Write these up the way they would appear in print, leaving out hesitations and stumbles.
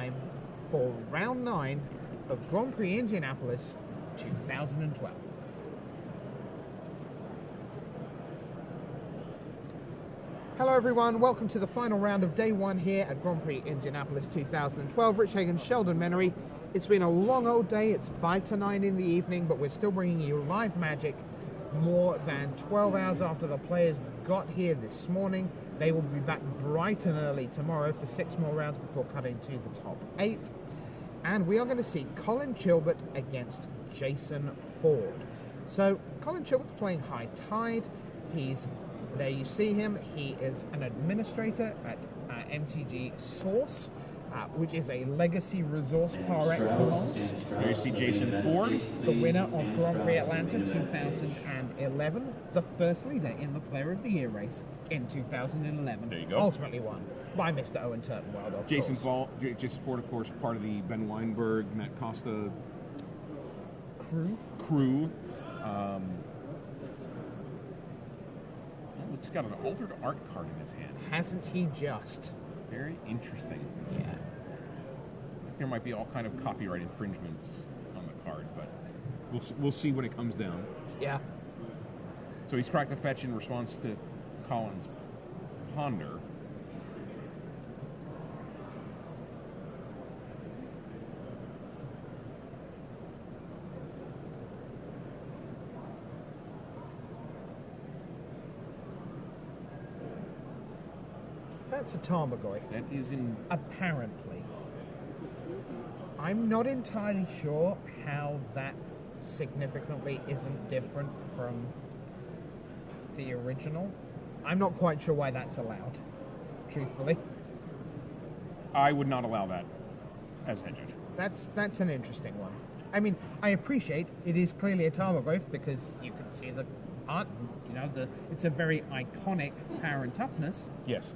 time for round 9 of Grand Prix Indianapolis 2012. Hello everyone, welcome to the final round of day 1 here at Grand Prix Indianapolis 2012. Rich Hagan, Sheldon Menery. It's been a long old day, it's 5 to 9 in the evening, but we're still bringing you live magic more than 12 hours after the players got here this morning. They will be back bright and early tomorrow for 6 more rounds before cutting to the top 8. And we are going to see Colin Chilbert against Jason Ford. So, Colin Chilbert's playing High Tide. There you see him. He is an administrator at MTG Source, which is a legacy resource par excellence. There you see Jason Ford, the winner of Grand Prix Atlanta 2011, the first leader in the Player of the Year race in 2011. There you go. Ultimately won by Mr. Owen Turtenwald, Jason Ford, of course, part of the Ben Weinberg, Matt Costa crew. He's got an altered art card in his hand. Hasn't he just? Very interesting. Yeah. There might be all kind of copyright infringements on the card, but we'll see when it comes down. Yeah. So he's cracked a fetch in response to Colin's Ponder. That's a Tarmogoyf. That is in... Apparently. I'm not entirely sure how that significantly isn't different from the original. I'm not quite sure why that's allowed, truthfully. I would not allow that as head judge. That's an interesting one. I mean, I appreciate it is clearly a Tarmogoyf because you can see the art, it's a very iconic power and toughness. Yes.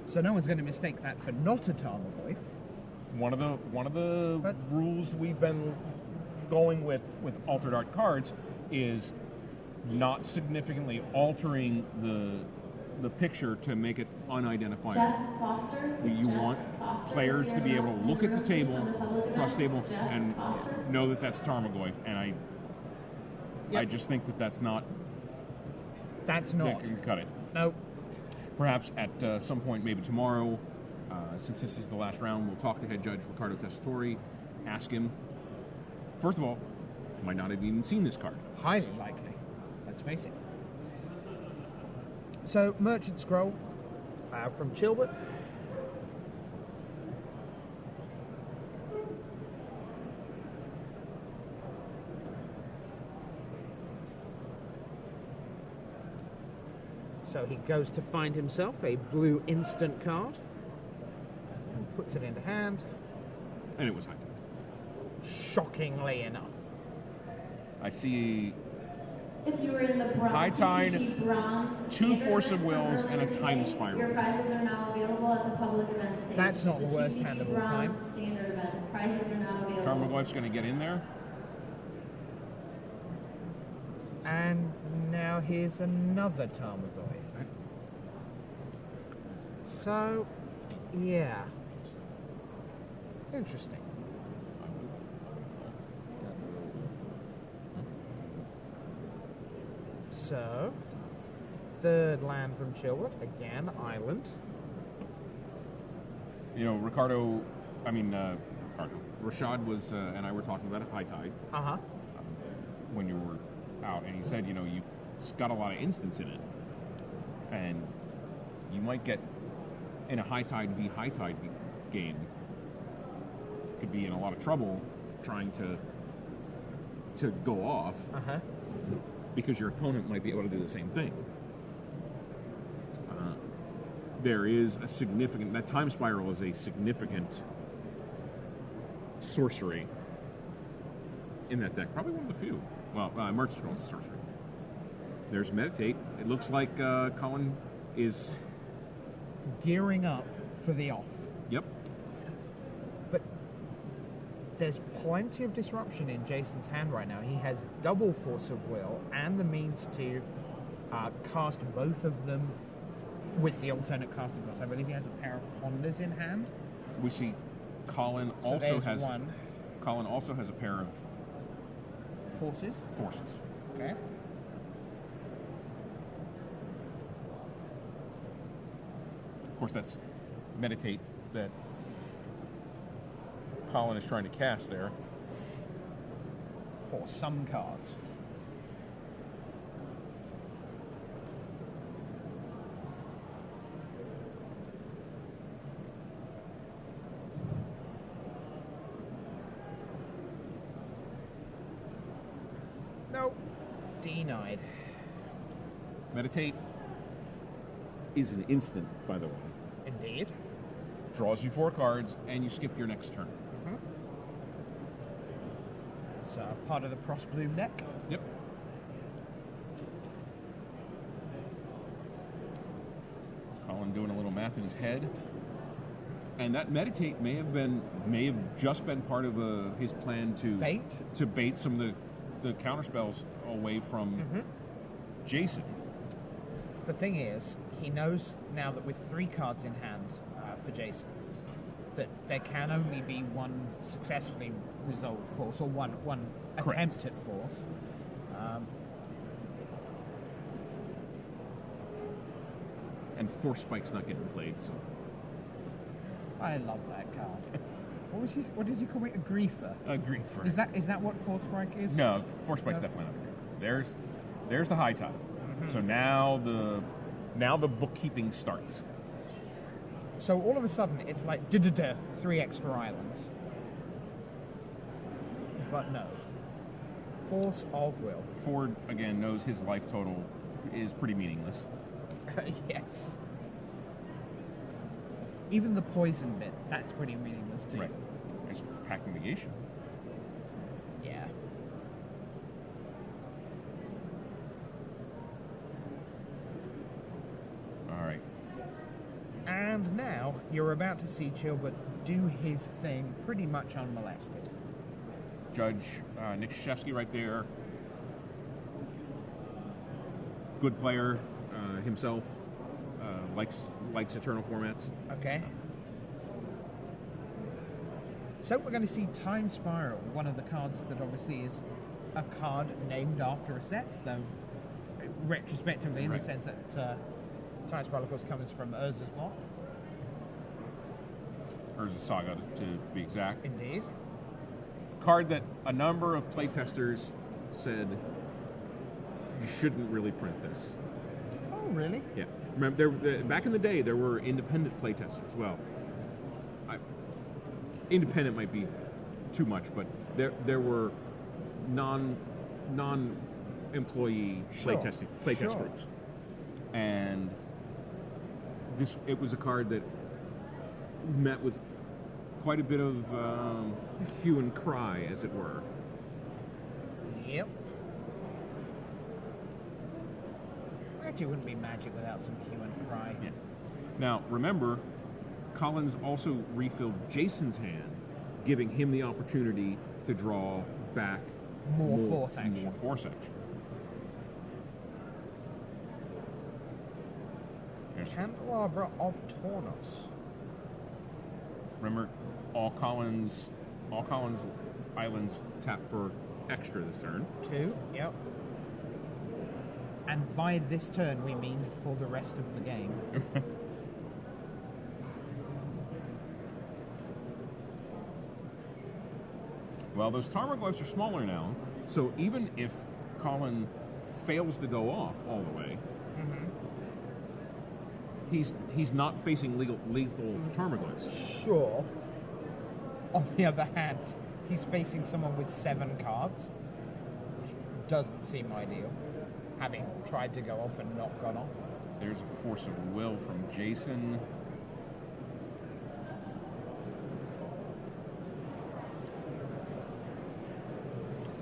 So no one's going to mistake that for not a Tarmogoyf. One of the rules we've been going with altered art cards is not significantly altering the picture to make it unidentifiable. You want players to be able to look at the table, across the table, and know that that's Tarmogoyf. And I just think that that's not. That's not. That can cut it. No. Perhaps at some point, maybe tomorrow, since this is the last round, we'll talk to head judge Ricardo Tessitore, ask him. First of all, might not have even seen this card. Highly likely. Let's face it. So, Merchant Scroll from Chilbert. So he goes to find himself a blue instant card and puts it into hand. And it was High Tide. Shockingly enough. I see if you were in the High Tide, bronze, 2 Force of Wills, and a Time Spiral. Your prizes are now available at the public event stage. That's not the worst hand of all time. Standard event. Prizes are now available. Tarmogoyf's going to get in there. And now here's another Tarmogoyf. So, yeah. Interesting. So, third land from Chilbert, again, Island. Rashad was, and I were talking about a High Tide. Uh-huh. When you were out, and he said, it's got a lot of instants in it. And you might get, in a High Tide v High Tide game, could be in a lot of trouble trying to go off. Uh-huh. Because your opponent might be able to do the same thing. There is a significant... That Time Spiral is a significant sorcery in that deck. Probably one of the few. Well, Merchant Scroll is a sorcery. There's Meditate. It looks like Colin is... gearing up for the off. Yep. But there's plenty of disruption in Jason's hand right now. He has double Force of Will and the means to cast both of them with the alternate casting cost. I believe he has a pair of Ponders in hand. We see Colin So also there's has one. Colin also has a pair of Forces. forces. Okay. Of course, that's meditate that Colin is trying to cast there. For some cards. Nope. Denied. Meditate is an instant, by the way. Indeed. Draws you 4 cards, and you skip your next turn. So part of the Frost Bloom deck. Yep. Colin doing a little math in his head. And that meditate may have just been part of his plan to Bait? some of the counter spells away from Jason. The thing is, he knows now that with 3 cards in hand for Jason, that there can only be one successfully resolved force, or one attempt at force. And Force Spike's not getting played, so. I love that card. What did you call it? A griefer? A griefer. Is that what Force Spike is? No, Force Spike's definitely not a griefer. There's the high tide. So now the bookkeeping starts. So all of a sudden, it's like 3 extra islands. But no. Force of will. Ford, again, knows his life total is pretty meaningless. Yes. Even the poison bit, that's pretty meaningless too. Right. There's pack negation. Yeah. All right. And now you're about to see Chilbert do his thing pretty much unmolested. Judge Nick Krzyzewski right there. Good player himself. Likes Eternal formats. Okay. So we're going to see Time Spiral, one of the cards that obviously is a card named after a set, though retrospectively in Right. the sense that Time Spiral, of course, comes from Urza's block. Urza Saga, to be exact. Indeed. Card that a number of playtesters said you shouldn't really print this. Oh, really? Yeah. Remember, back in the day, there were independent playtesters. Well, independent might be too much, but there were non-employee playtest groups, and it was a card that met with quite a bit of hue and cry, as it were. Yep. Actually, it wouldn't be Magic without some hue and cry. Yeah. Now, remember, Collins also refilled Jason's hand, giving him the opportunity to draw back More force action. More force action. Candelabra of Tornos. Remember, all Collins islands tap for extra this turn. 2, yep. And by this turn, we mean for the rest of the game. Well, those Tarmogoyfs are smaller now, so even if Colin fails to go off all the way, he's not facing lethal Tarmogoyfs. Sure. On the other hand, he's facing someone with 7 cards, which doesn't seem ideal, having tried to go off and not gone off. There's a force of will from Jason.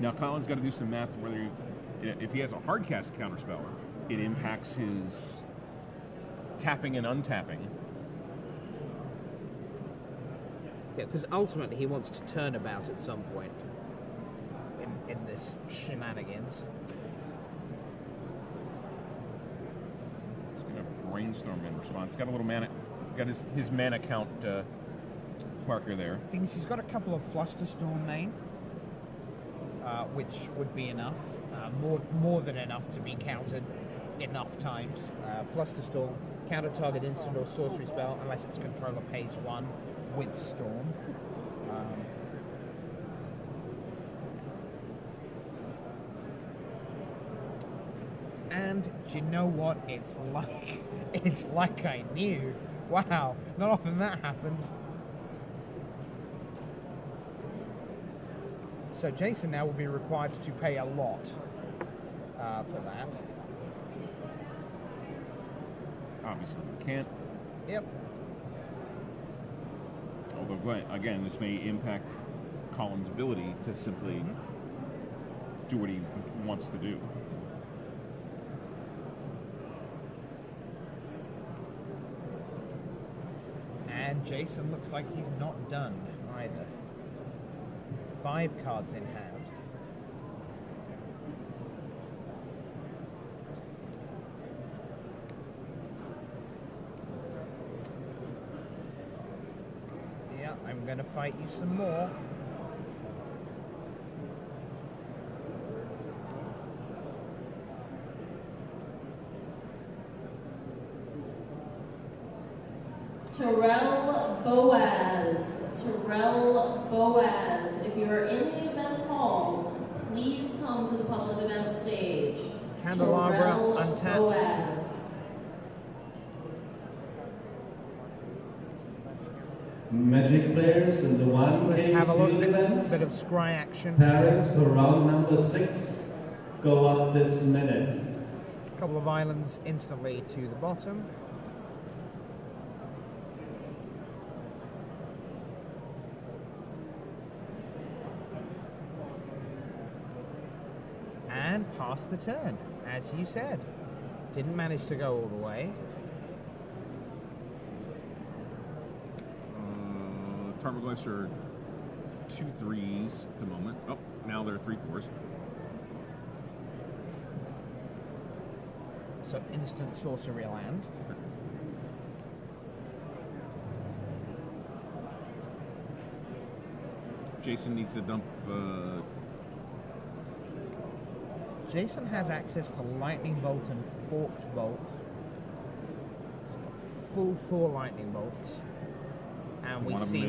Now Colin's got to do some math whether if he has a hard cast counterspell, it impacts his tapping and untapping. Yeah, because ultimately he wants to turn about at some point in this shenanigans. He's going to brainstorm in response. Got a little mana. Got his mana count Parker there. Thing is, he's got a couple of Flusterstorm main, which would be enough, more than enough to be countered enough times. Flusterstorm, counter target instant or sorcery spell unless its controller pays 1 with Storm. And do you know what? It's like I knew. Wow, not often that happens. So Jason now will be required to pay a lot for that. Obviously, we can't. Yep. Although, again, this may impact Colin's ability to simply do what he wants to do. And Jason looks like he's not done either. 5 cards in hand. Yeah, I'm going to fight you some more. Terrell Boaz. If you are in the event hall, please come to the public event stage. Candelabra, Terrell untapped. Boaz. Magic players in the 1K Let's have a look. event. Bit of scry action. Pairings for round number 6 go up this minute. A couple of islands instantly to the bottom. And pass the turn, as you said. Didn't manage to go all the way. Tarmogoyfs are 2 3s at the moment. Oh, now they're 3 4s. So instant sorcery land. Jason needs to dump. Jason has access to Lightning Bolt and Forked Bolt. He's got full 4 Lightning Bolts. And we see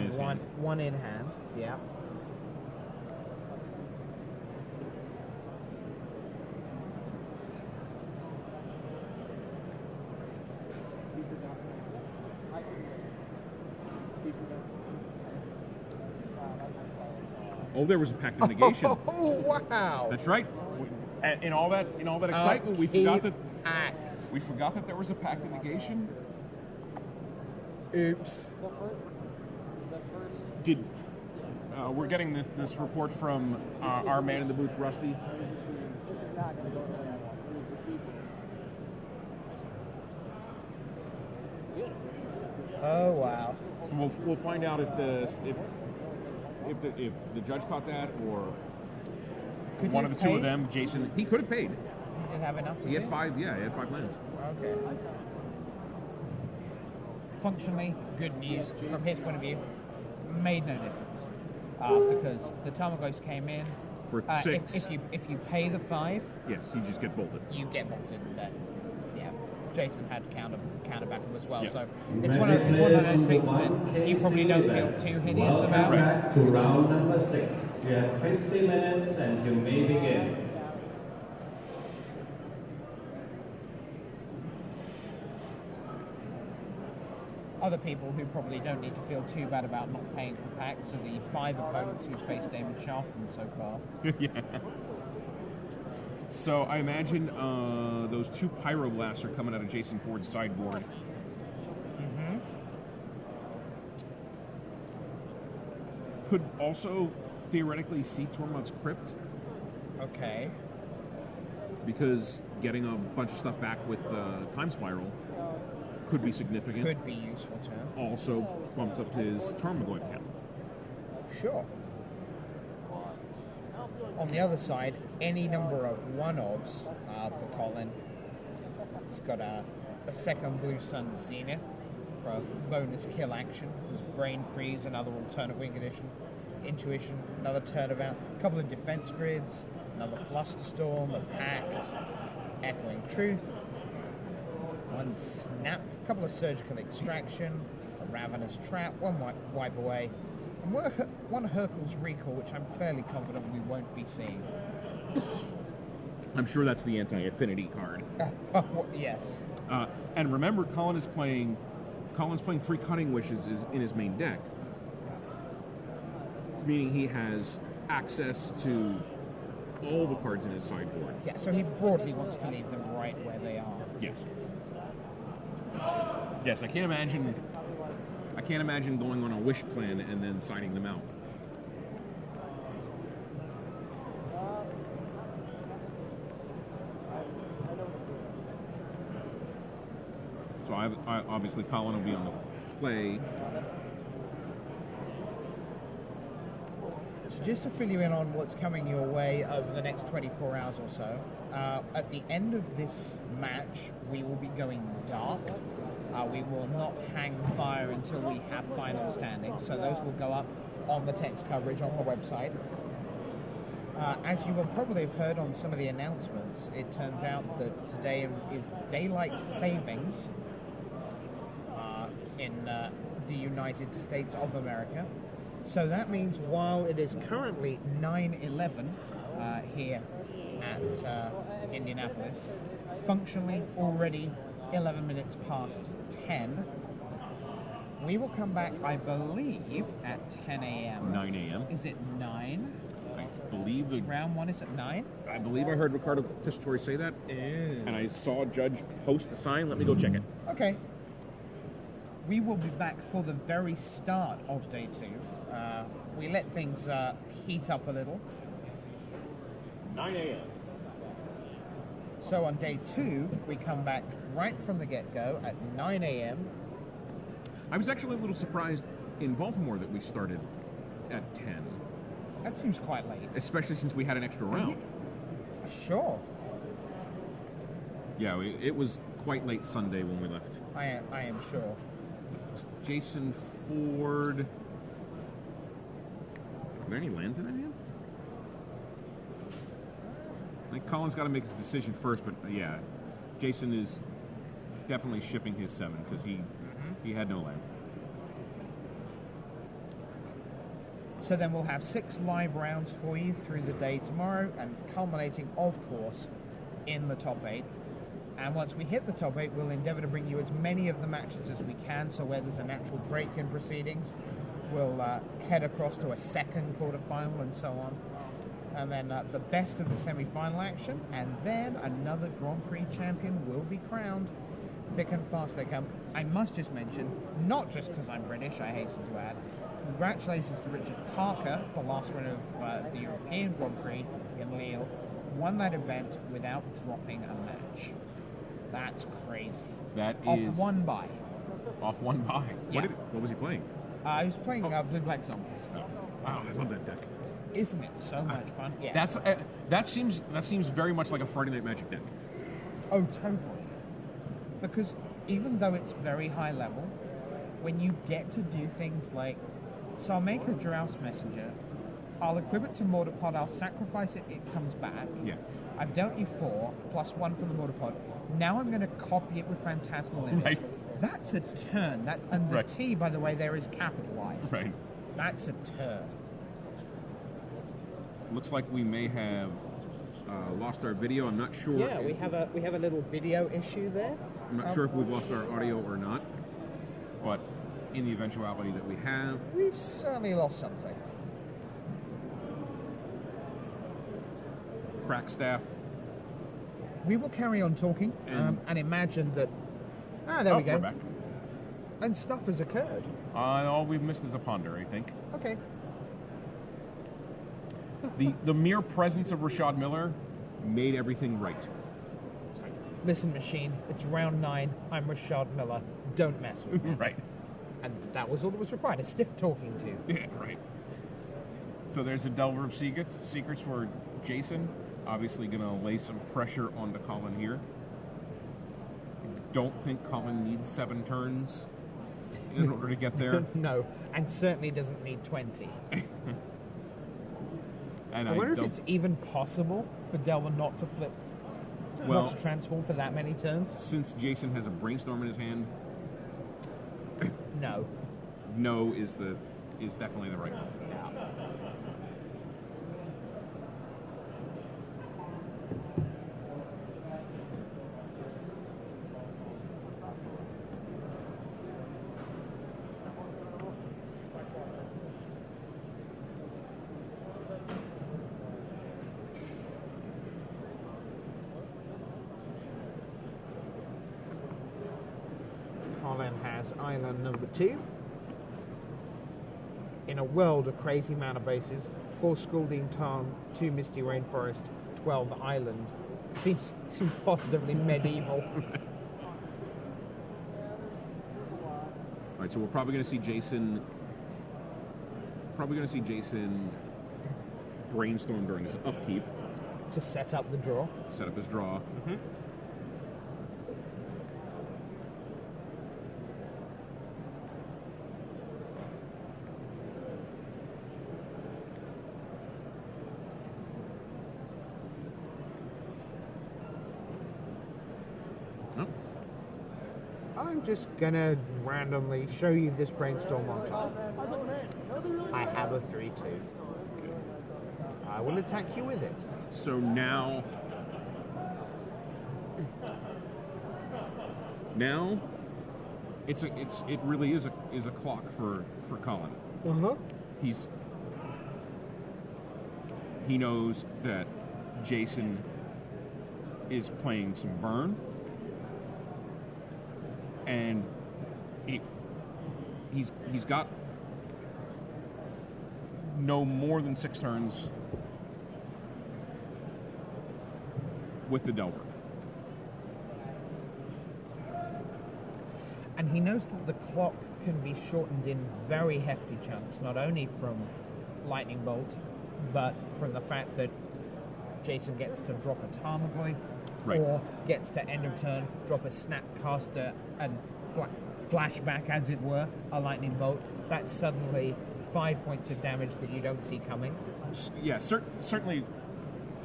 one in hand. Yeah. Oh, there was a pact of negation. Oh, wow! That's right. In all that excitement, we forgot that there was a pact of negation. Oops. We're getting this report from our man in the booth, Rusty. Oh, wow. So we'll find out if the judge caught that, or Could one he of the have two of paid? them. Jason, he could have paid. He didn't have enough to He had do? 5. Yeah, he had 5 lands. Okay. Functionally, good news from his point of view. Made no difference because the Tarmogoyfs came in For 6. If you pay the 5, Yes, you just get bolted. you get bolted. Yeah, Jason had counter backup as well, Yeah. so it's one of those things that you probably don't feel too hideous about. Welcome back to round number 6. You have 50 minutes and you may begin. Other people who probably don't need to feel too bad about not paying for packs are the 5 opponents who've faced David Sharpton so far. Yeah. So I imagine those 2 Pyroblasts are coming out of Jason Ford's sideboard. Mm-hmm. Could also theoretically see Tormod's Crypt, Okay. because getting a bunch of stuff back with Time Spiral could be significant. Could be useful to him. Also bumps up his Tarmogoyf count. Sure. On the other side, any number of one-offs for Colin. He's got a second Blue Sun Zenith for a bonus kill action. There's Brain Freeze, another alternate wing edition. Intuition, another turnabout. A couple of defense grids, another Flusterstorm, a Pact, Echoing Truth, one Snap, a couple of Surgical Extraction, a Ravenous Trap, one Wipe Away, and one Hercules Recall, which I'm fairly confident we won't be seeing. I'm sure that's the anti-affinity card. Yes. And remember, Colin's playing 3 Cutting Wishes in his main deck, meaning he has access to all the cards in his sideboard. Yeah, so he broadly wants to leave them right where they are. Yes. Yes, I can't imagine going on a wish plan and then signing them out. So I obviously Colin will be on the play. So just to fill you in on what's coming your way over the next 24 hours or so, at the end of this match, we will be going dark. We will not hang fire until we have final standings, so those will go up on the text coverage on the website. As you will probably have heard on some of the announcements, it turns out that today is daylight savings in the United States of America. So that means while it is currently 9:11 here at Indianapolis, functionally already 11 minutes past 10, we will come back, I believe, at 10 a.m. 9 a.m. Is it 9? I believe the Round 1 is at 9? I believe I heard Ricardo Tessitore say that. Ew. And I saw Judge post a sign. Let me go check it. Okay. We will be back for the very start of day 2. We let things heat up a little. 9 a.m. So on day 2, we come back right from the get-go at 9 a.m. I was actually a little surprised in Baltimore that we started at 10. That seems quite late. Especially since we had an extra round. Sure. Yeah, it was quite late Sunday when we left. I am sure. Jason Ford. Are there any lands in that hand? I think Colin's got to make his decision first, but yeah, Jason is definitely shipping his 7 because he had no land. So then we'll have 6 live rounds for you through the day tomorrow, and culminating, of course, in the top 8. And once we hit the top 8, we'll endeavour to bring you as many of the matches as we can, so where there's a natural break in proceedings, we'll head across to a second quarterfinal and so on. And then the best of the semi-final action, and then another Grand Prix champion will be crowned. Thick and fast they come. I must just mention, not just because I'm British, I hasten to add, congratulations to Richard Parker, the last winner of the European Grand Prix in Lille, won that event without dropping a match. That's crazy. That Off is one buy. Off one buy. Yeah. What was he playing? He was playing Blue Black Zombies. Oh. Wow, I love that deck. Isn't it so much fun? Yeah. That seems very much like a Friday Night Magic deck. Oh, totally. Because even though it's very high level, when you get to do things like, so I'll make a Drouse Messenger, I'll equip it to Mortar Pod, I'll sacrifice it, it comes back. Yeah. I've dealt you 4, plus 1 for the Mortar Pod. Now I'm going to copy it with Phantasmal Image. Right. That's a turn. And the right. T, by the way, there is capitalized. Right. That's a turn. Looks like we may have lost our video. I'm not sure. Yeah, we have a little video issue there. I'm not sure if we've lost our audio or not, but in the eventuality that we have, we've certainly lost something. Crackstaff. We will carry on talking and imagine that. There we go. We're back. And stuff has occurred. All we've missed is a ponder, I think. Okay. The mere presence of Rashad Miller made everything right. Listen, machine, it's round 9. I'm Rashad Miller. Don't mess with me. Right. And that was all that was required. A stiff talking to. Yeah, right. So there's a Delver of Secrets for Jason. Obviously going to lay some pressure onto Colin here. Don't think Colin needs 7 turns in order to get there. No, and certainly doesn't need 20. And I wonder if it's even possible for Delvin not to flip, well, not to transform for that many turns. Since Jason has a brainstorm in his hand, No. no is definitely the right one. Colin has island number 2. In a world of crazy mana bases, 4 Scalding Tarn, 2 Misty Rainforest, 12 Island. Seems positively medieval. Alright, so we're probably going to see Jason brainstorm during his upkeep, To set up the draw. set up his draw. Oh, I'm just gonna randomly show you this brainstorm on top. I have a 3-2. I will attack you with it. so now it really is a clock for Colin. Uh-huh. He knows that Jason is playing some burn, and he's got no more than 6 turns with the Delver. And he knows that the clock can be shortened in very hefty chunks, not only from Lightning Bolt, but from the fact that Jason gets to drop a Tarmogoyf, Right. or gets to end of turn, drop a Snapcaster and flashback, as it were, a Lightning Bolt. That's suddenly 5 points of damage that you don't see coming. Yeah, certainly.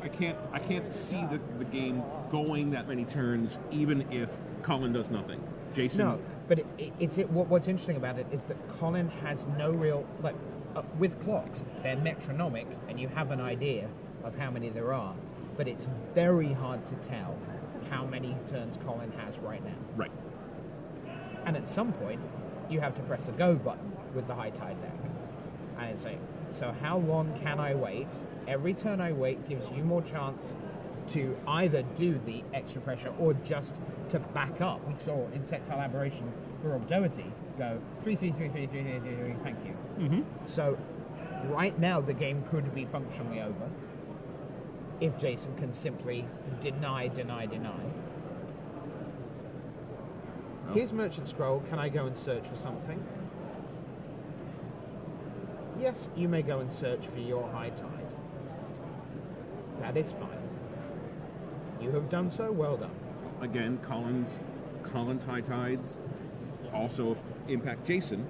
I can't see the game going that many turns, even if Colin does nothing. Jason. No, but what's interesting about it is that Colin has no real, with clocks, they're metronomic, and you have an idea of how many there are, but it's very hard to tell how many turns Colin has right now. Right. And at some point, you have to press a go button with the High Tide deck. And it's like, so how long can I wait? Every turn I wait gives you more chance to either do the extra pressure or just to back up. We saw Insectile Aberration for Obduity go 3-3, thank you. Mm-hmm. So right now the game could be functionally over if Jason can simply deny. Oh. Here's Merchant Scroll. Can I go and search for something? Yes, you may go and search for your High Tide. That is fine. You have done so, well done. Again, Colin's High Tides also impact Jason.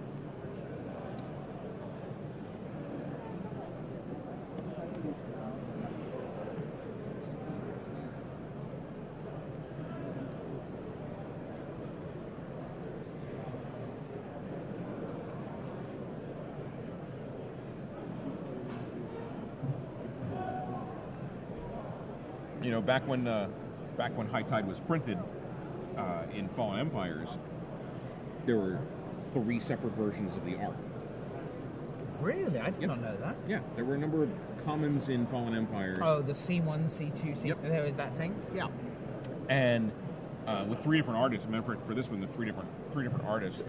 You know, back when High Tide was printed in Fallen Empires, there were 3 separate versions of the art. Really? I did not know that. Yeah, there were a number of commons in Fallen Empires. Oh, the C1, C2, C3, Yep. there was that thing? Yeah. And with 3 different artists. Remember, for this one, the three different artists.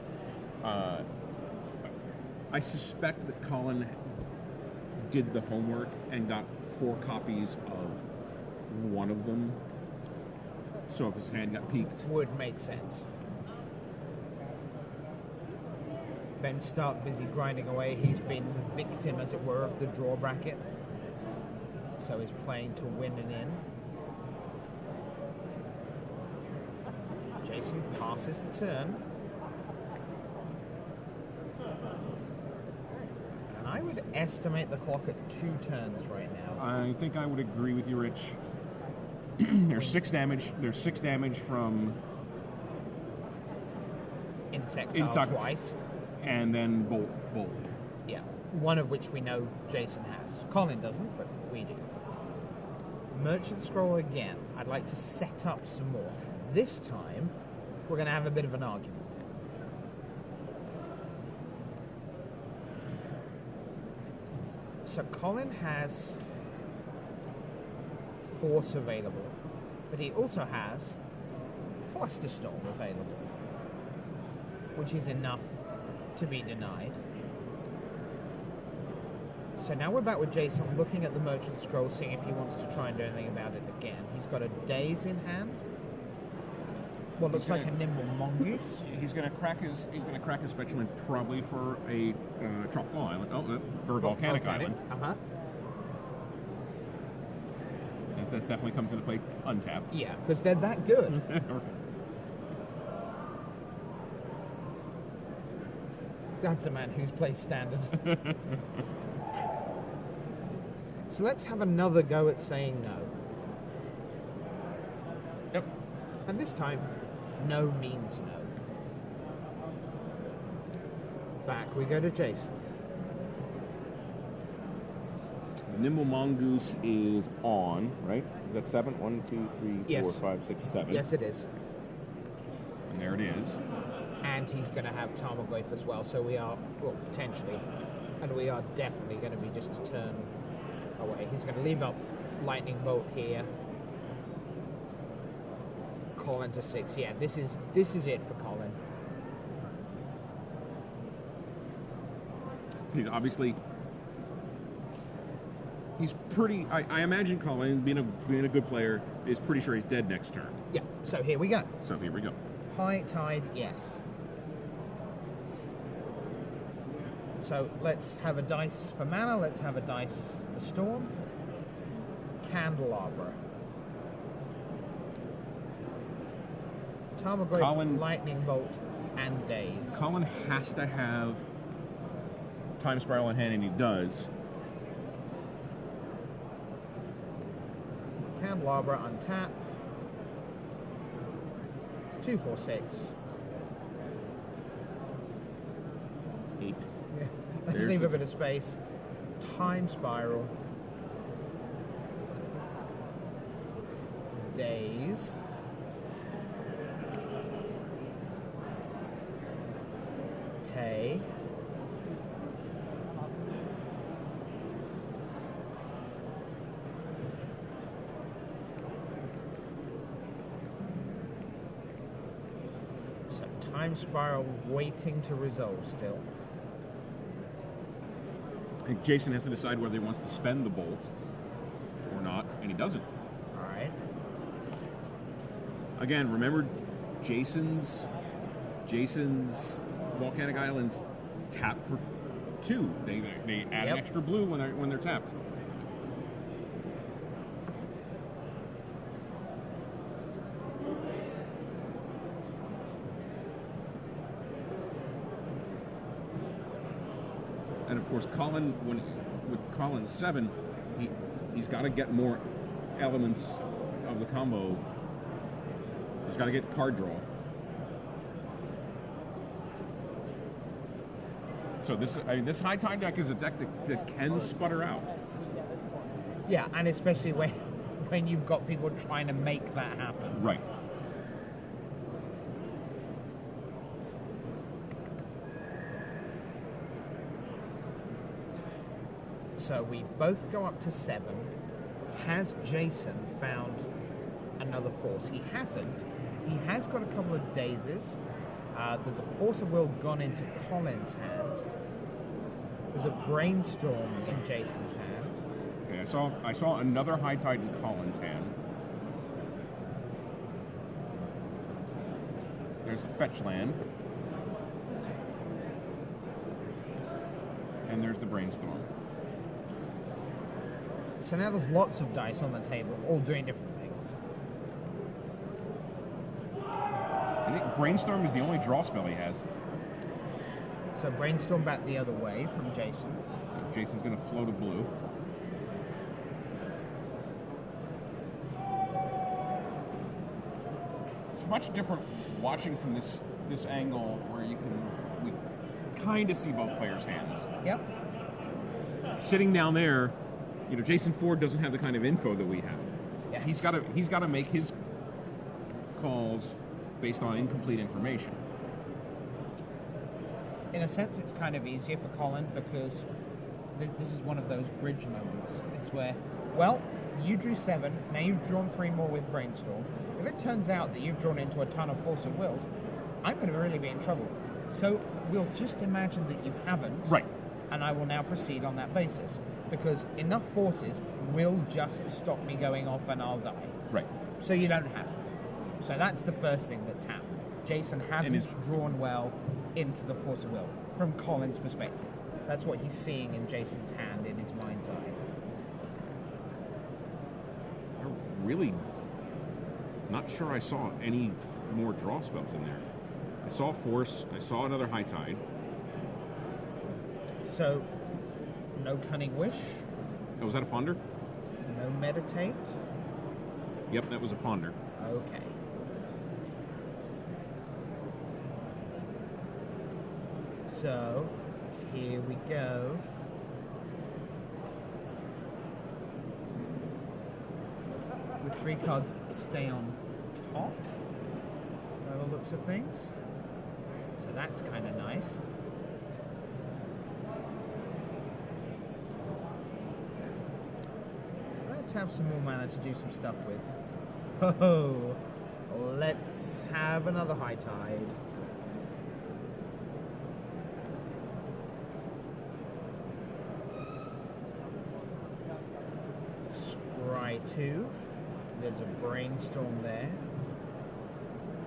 I suspect that Colin did the homework and got 4 copies of one of them. So if his hand got peaked, Would make sense. Ben Stark busy grinding away. He's been the victim, as it were, of the draw bracket. So he's playing to win and in. Jason passes the turn. I would estimate the clock at 2 turns right now. I think I would agree with you, Rich. There's 6 damage. There's 6 damage from Insectile twice. And then bolt. Yeah. One of which we know Jason has. Colin doesn't, but we do. Merchant Scroll again. I'd like to set up some more. This time, we're going to have a bit of an argument. So Colin has Force available, but he also has Foster Storm available, which is enough to be denied. So now we're back with Jason looking at the Merchant Scroll, seeing if he wants to try and do anything about it again. He's got a Daze in hand. What looks like a Nimble Mongoose. He's going to crack his fetchman probably for a Tropical Island. Or Volcanic Island. Uh-huh. That definitely comes into play untapped. Yeah, because they're that good. That's a man who's plays standard. So let's have another go at saying no. Yep. And this time, no means no. Back we go to Jason. The Nimble Mongoose is on, right? Is that 7? 1, 2, 3, 4, 5, 6, 7. Yes, it is. And there it is. And he's going to have Tarmogoyf as well, so we are, well, potentially, and we are definitely going to be just a turn away. He's going to leave up Lightning Bolt here. Colin to 6. Yeah, this is it for Colin. He's obviously... He's pretty... I imagine Colin, being a good player, is pretty sure he's dead next turn. Yeah, so here we go. High Tide, yes. So let's have a dice for mana, let's have a dice for Storm. Candelabra. Tarmogoyf, Lightning Bolt, and Daze. Colin has to have Time Spiral in hand, and he does. Candelabra, untap. 2, 4, 6. 8. Yeah. Let's leave a bit of space. Time Spiral. Daze. Pay. So Time Spiral waiting to resolve still. I think Jason has to decide whether he wants to spend the bolt or not, and he doesn't. All right. Again, remember Jason's Volcanic Islands tap for 2. They add an extra blue when they're tapped. And of course, Colin, with Colin's 7, he's got to get more elements of the combo. He's got to get card draw. So this High Tide deck is a deck that can sputter out. Yeah, and especially when you've got people trying to make that happen. Right. So we both go up to 7. Has Jason found another force? He hasn't. He has got a couple of dazes. There's a Force of Will gone into Colin's hand. There's a Brainstorm in Jason's hand. Okay, I saw another High Tide in Colin's hand. There's Fetch Land. And there's the Brainstorm. So now there's lots of dice on the table, all doing different things. I think Brainstorm is the only draw spell he has. So Brainstorm back the other way from Jason. Jason's going to float a blue. It's much different watching from this angle where we kind of see both players' hands. Yep. Sitting down there, Jason Ford doesn't have the kind of info that we have. Yes. He's got to make his calls based on incomplete information. In a sense, it's kind of easier for Colin because this is one of those bridge moments. It's where, well, you drew 7, now you've drawn 3 more with Brainstorm. If it turns out that you've drawn into a ton of Force of Wills, I'm going to really be in trouble. So we'll just imagine that you haven't. Right. And I will now proceed on that basis. Because enough forces will just stop me going off and I'll die. Right. So you don't have to. So that's the first thing that's happened. Jason hasn't drawn well into the Force of Will, from Colin's perspective. That's what he's seeing in Jason's hand in his mind's eye. I'm really not sure I saw any more draw spells in there. I saw Force, I saw another High Tide. So, no Cunning Wish? Oh, was that a Ponder? No Meditate? Yep, that was a Ponder. Okay. So, here we go. With 3 cards that stay on top, by the looks of things. So that's kind of nice. Let's have some more mana to do some stuff with. Oh, let's have another High Tide. Scry 2. There's a Brainstorm there.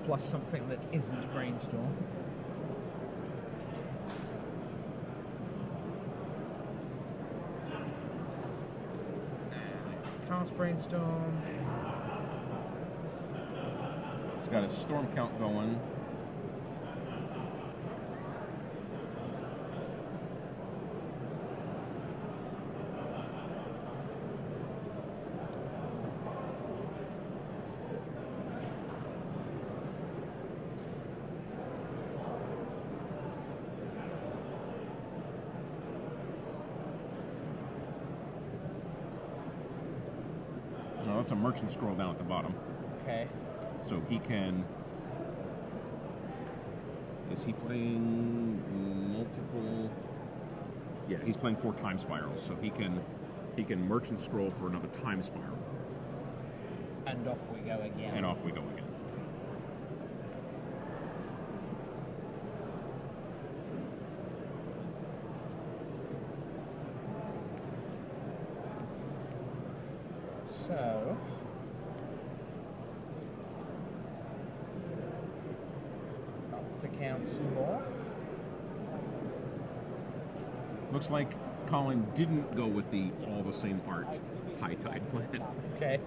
Plus something that isn't Brainstorm. Cast Brainstorm. It's got a storm count going. That's a merchant scroll down at the bottom. Okay. So he can... Is he playing multiple... Yeah, he's playing 4 time spirals, so he can merchant scroll for another time spiral. And off we go again. And off we go again. So, up the count some more. Looks like Colin didn't go with the all the same art High Tide plan. Okay.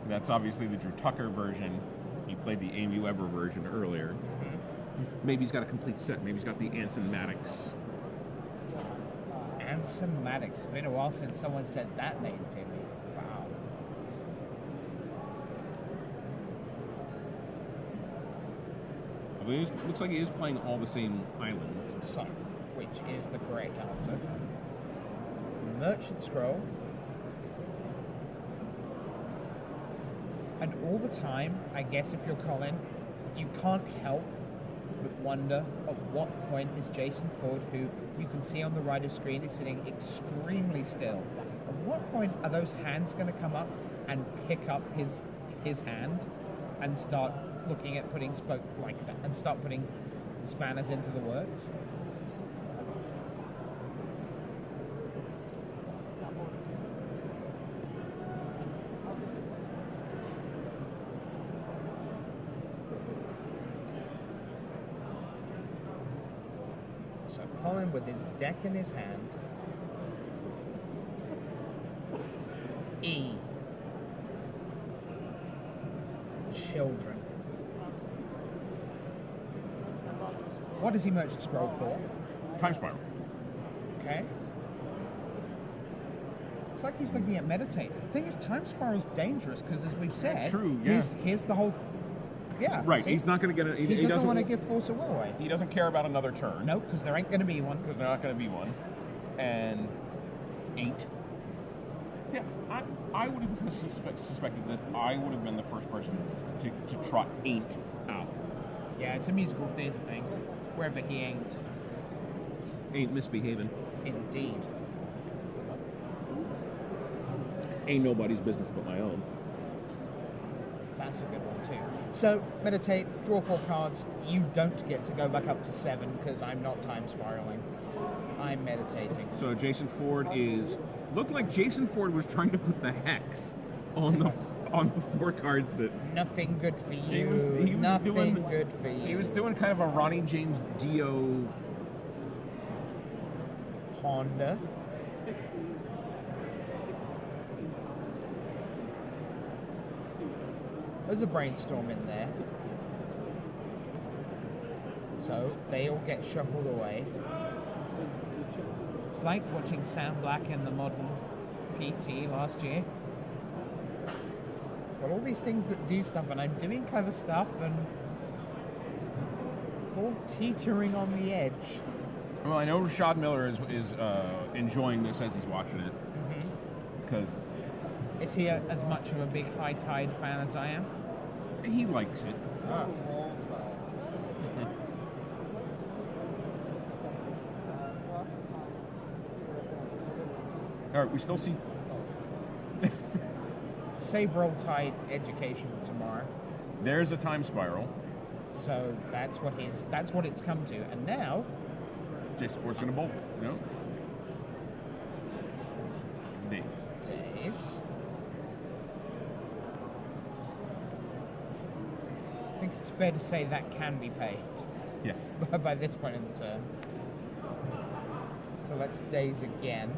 That's obviously the Drew Tucker version. He played the Amy Weber version earlier. Mm-hmm. Maybe he's got a complete set. Maybe he's got the Anson Maddox. Anson Maddox. It's been a while since someone said that name to me. Wow. Well, it looks like he is playing all the same islands. So, which is the correct answer? Merchant Scroll. And all the time, I guess if you're Colin, you can't help but wonder at what point is Jason Ford, who you can see on the right of screen is sitting extremely still. At what point are those hands going to come up and pick up his hand and start looking at putting and start putting spanners into the works? Colin with his deck in his hand. E. Children. What does he merge the scroll for? Time Spiral. Okay. Looks like he's looking at meditate. The thing is, Time Spiral's dangerous because, as we've said, True, yeah. Here's the whole. Yeah. Right, see? he's not going to get it. He doesn't want to give Force of Will away. He doesn't care about another turn. Nope, because there ain't going to be one. Because there's not going to be one. And 8. Yeah, I would have suspected that I would have been the first person to trot 8 out. Yeah, it's a musical theatre thing. Wherever he ain't. Ain't misbehaving. Indeed. Ain't nobody's business but my own. That's a good one too. So, meditate, draw 4 cards. You don't get to go back up to 7 because I'm not time spiraling. I'm meditating. So Jason Ford looked like Jason Ford was trying to put the hex on the 4 cards that. Nothing good for you. He was Nothing doing, good for you. He was doing kind of a Ronnie James Dio. Honda. There's a brainstorm in there. So they all get shuffled away. It's like watching Sam Black in the modern PT last year. Got all these things that do stuff, and I'm doing clever stuff, and it's all teetering on the edge. Well, I know Rashad Miller is enjoying this as he's watching it. Because is he as much of a big High Tide fan as I am? He likes it. All right, we still see. Save Roll Tide education tomorrow. There's a time spiral. So that's what it's come to, and now Jason Ford's going to bolt it. No. Days. I think it's fair to say that can be paid. Yeah. By this point in the turn. So let's days again.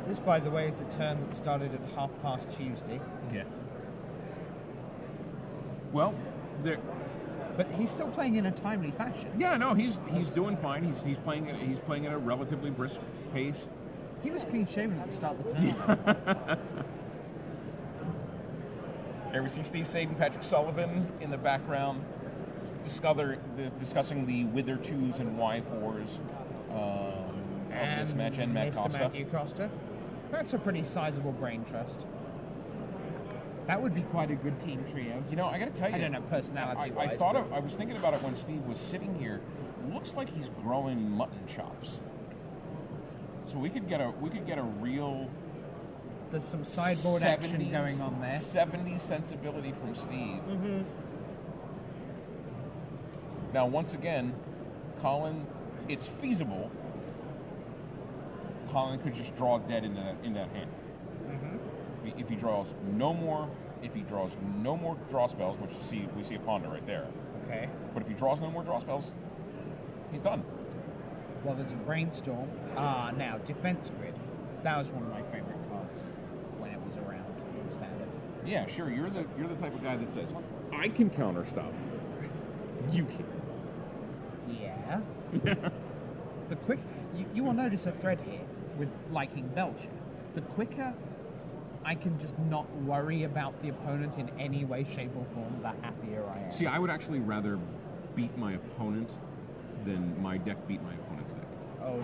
This, by the way, is a turn that started at past Tuesday. Yeah. Well, there. But he's still playing in a timely fashion. Yeah, no, he's doing fine. He's playing at a relatively brisk pace. He was clean shaven at the start of the turn. Ever see Steve Saden, Patrick Sullivan in the background discussing the Wither 2s and Y4s of this match, and Matt Mr. Costa? Matthew Costa. That's a pretty sizable brain trust. That would be quite a good team trio. You know, I got to tell you, I don't know personality-wise. I was thinking about it when Steve was sitting here. Looks like he's growing mutton chops. So we could get a real. There's some sideboard action going on there. 70s sensibility from Steve. Mm-hmm. Now, once again, Colin, it's feasible. Colin could just draw dead in that hand. Mm-hmm. If he draws no more draw spells, which we see a ponder right there. Okay. But if he draws no more draw spells, he's done. Well, there's a brainstorm. Now defense grid. That was one of my favorite cards when it was around in Standard. Yeah, sure. You're the type of guy that says, I can counter stuff. You can. Yeah. The quick you will notice a thread here with liking Belcher. The quicker I can just not worry about the opponent in any way, shape, or form, the happier I am. See, I would actually rather beat my opponent than my deck beat my opponent's deck. Oh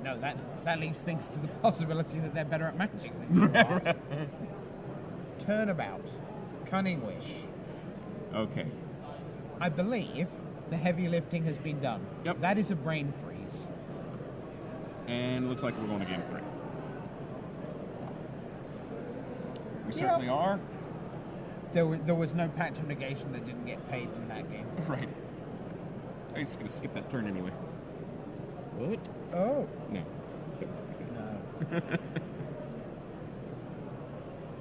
no. No, that leaves things to the possibility that they're better at matching than you are. Turnabout. Cunning Wish. Okay. I believe the heavy lifting has been done. Yep. That is a brain freeze. And it looks like we're going to game 3. We certainly are. There was no patch of negation that didn't get paid in that game. Right. I'm just going to skip that turn anyway. What? Oh. No. No.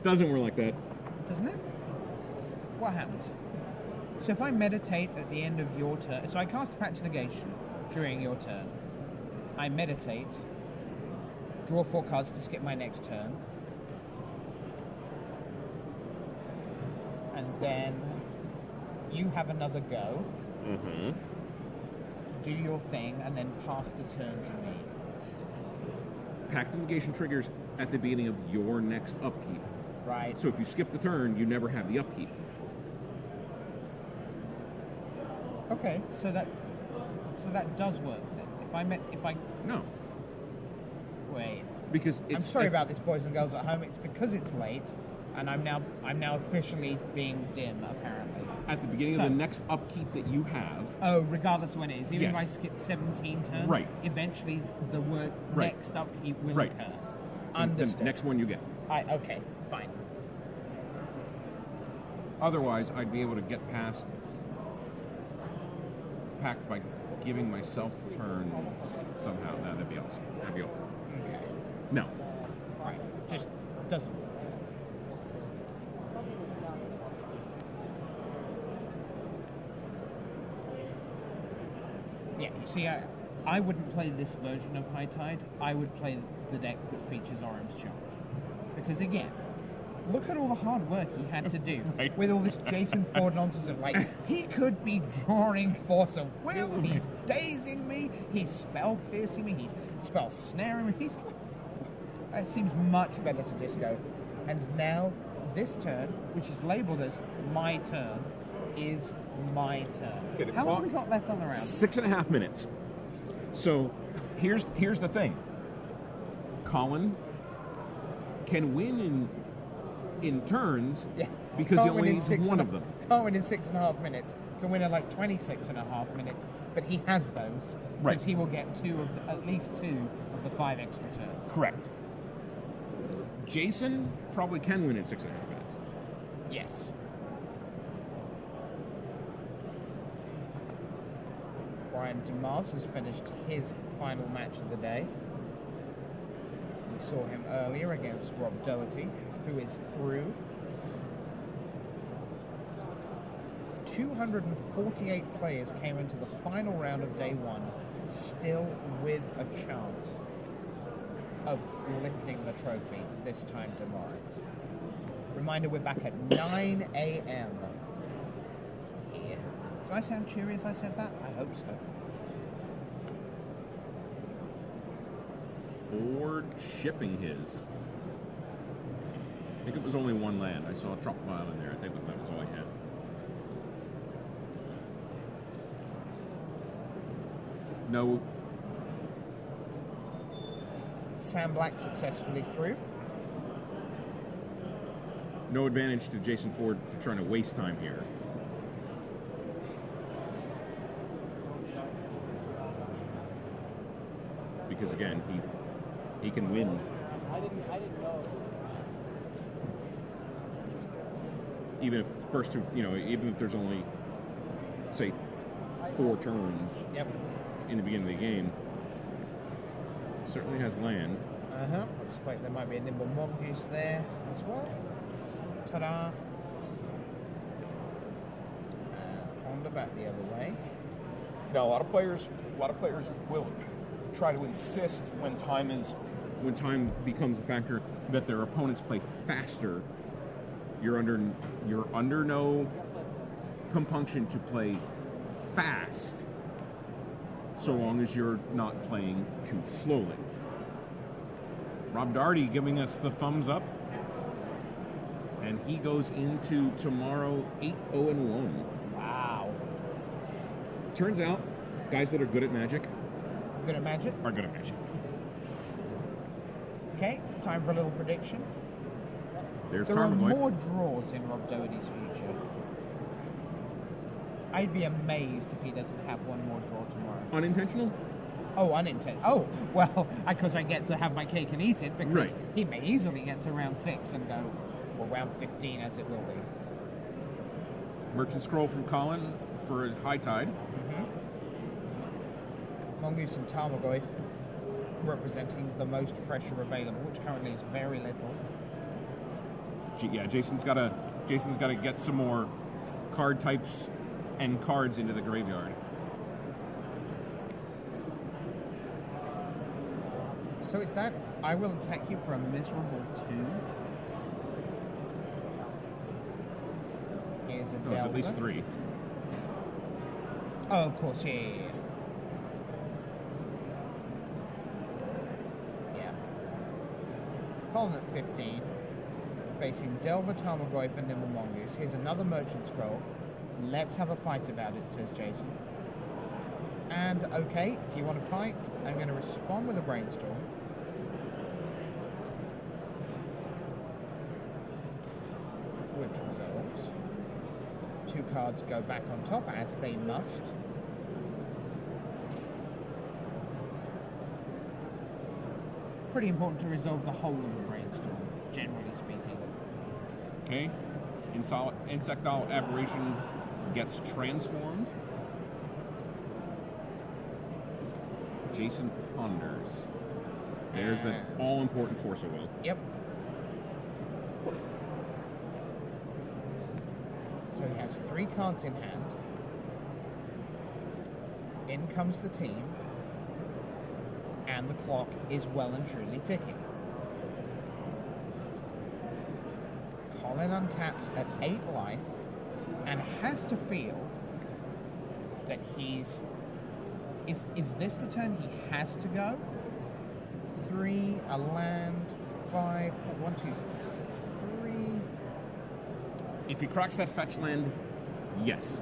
Doesn't work like that. Doesn't it? What happens? So if I meditate at the end of your turn, so I cast a patch negation during your turn. I meditate, draw 4 cards to skip my next turn, and then you have another go. Mm-hmm. Do your thing, and then pass the turn to me. Pact negation triggers at the beginning of your next upkeep. Right. So if you skip the turn, you never have the upkeep. Okay, so that does work then. If I No, wait. because I'm sorry about this, boys and girls at home. It's because it's late, and I'm now officially being dim, apparently. At the beginning of the next upkeep that you have. Oh, regardless of when it is, even Yes. if I skip 17 turns, Right. Eventually the word Right. next upkeep will Right. occur. The Understood. next one you get. Okay, fine. Otherwise, I'd be able to get past Pact by giving myself turns somehow. No, that'd be awesome. That'd be awesome. Okay. No. Right. Just doesn't work. Yeah, you see, I wouldn't play this version of High Tide. I would play the deck that features Orem's Chart. Because again, look at all the hard work he had to do Right. with all this Jason Ford nonsense of like, he could be drawing Force of Will, he's dazing me, he's spell piercing me, he's spell snaring me, he's... It seems much better to just go. And now, this turn, which is labelled as my turn, is my turn. Okay, the How long clock- have we got left on the round? 6.5 minutes. So here's the thing. Colin can win in turns because he Can't win only in needs 6 one and of them. Can't win in 6.5 minutes. Can win in like 26.5 minutes. But he has those. Right. Because he will get at least 2 of the 5 extra turns. Correct. Jason probably can win in 6.5 minutes. Yes. Brian DeMars has finished his final match of the day. We saw him earlier against Rob Doherty, who is through. 248 players came into the final round of day 1, still with a chance of lifting the trophy this time tomorrow. Reminder, we're back at 9 a.m. here. Did I sound cheery as I said that? I hope so. Ford shipping his. I think it was only one land. I saw a truck file in there. I think that was all I had. No. Sam Black successfully through. No advantage to Jason Ford for trying to waste time here. Because again, he can win. I didn't know. Even if first two, even if there's only, say, 4 turns Yep. in the beginning of the game, certainly has land. Looks like there might be a nimble mongoose there as well. Ta-da. Honda back the other way. Now, a lot of players will try to insist when When time becomes a factor that their opponents play faster, you're under no compunction to play fast, so long as you're not playing too slowly. Rob Darty giving us the thumbs up, and he goes into tomorrow 8-0-1. Wow. Turns out, guys that are good at Magic Good at Magic. are good at Magic. Okay, time for a little prediction. There's There are Tarmogoyf. more draws in Rob Doherty's future. I'd be amazed if he doesn't have one more draw tomorrow. Unintentional? Oh, unintentional. Oh, well, because I get to have my cake and eat it, because Right. he may easily get to round 6 and go, well, round 15 as it will be. Merchant Scroll from Colin for a High Tide. Mongoose and Tarmogoyf representing the most pressure available, which currently is very little. Yeah, Jason's got to get some more card types and cards into the graveyard. So is that I will attack you for a miserable 2? Here's a No, it's at least Delver. 3. Oh, of course, yeah. Yeah. Colin at 15. Facing Delver, Tarmogoyf, and Nimble Mongoose. Here's another Merchant Scroll. Let's have a fight about it, says Jason. And, okay, if you want to fight, I'm going to respond with a Brainstorm. Which resolves. 2 cards go back on top, as they must. Pretty important to resolve the whole of the Brainstorm, generally speaking. Okay. Insectile Aberration gets transformed. Jason ponders. There's an all-important Force of Will. Yep. So he has 3 cards in hand. In comes the team. And the clock is well and truly ticking. Colin untaps at 8 life and has to feel that he's... Is this the turn he has to go? 3, a land, 5, 1, 2, 3. If he cracks that fetch land, yes.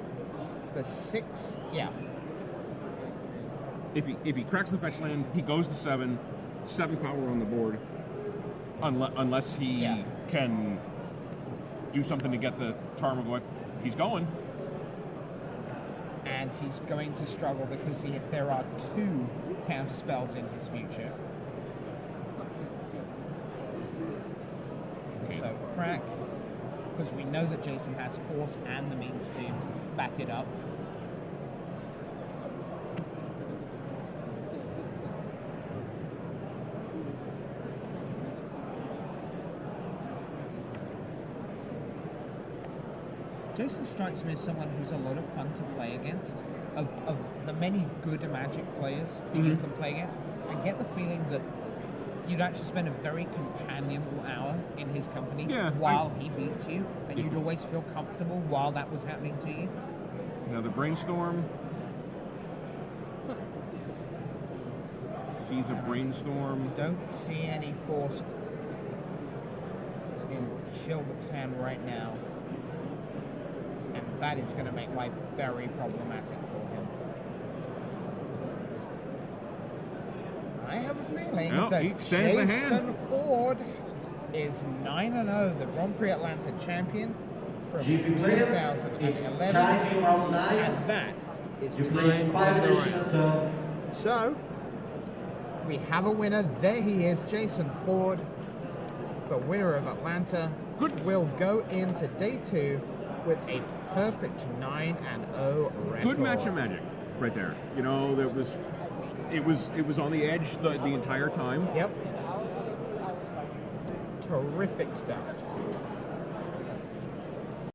The 6, yeah. If he cracks the fetch land, he goes to 7 power on the board, unless he can do something to get the Tarmogoyf. He's going. And he's going to struggle because there are 2 counter spells in his future. So crack, because we know that Jason has force and the means to back it up. Jason strikes me as someone who's a lot of fun to play against. Of the many good Magic players that you can play against, I get the feeling that you'd actually spend a very companionable hour in his company while he beats you, and you'd always feel comfortable while that was happening to you. Another Brainstorm. Sees a Brainstorm. Don't see any force in Chilbert's hand right now. And that is going to make life very problematic for him. I have a feeling that Jason Ford is 9-0, the Grand Prix Atlanta champion from 2011. And that is time on the round. So, we have a winner. There he is, Jason Ford, the winner of Atlanta. Will go into day 2 with a perfect 9-0 record. Good match of Magic, right there. You know, it was on the edge the entire time. Yep. Terrific stuff.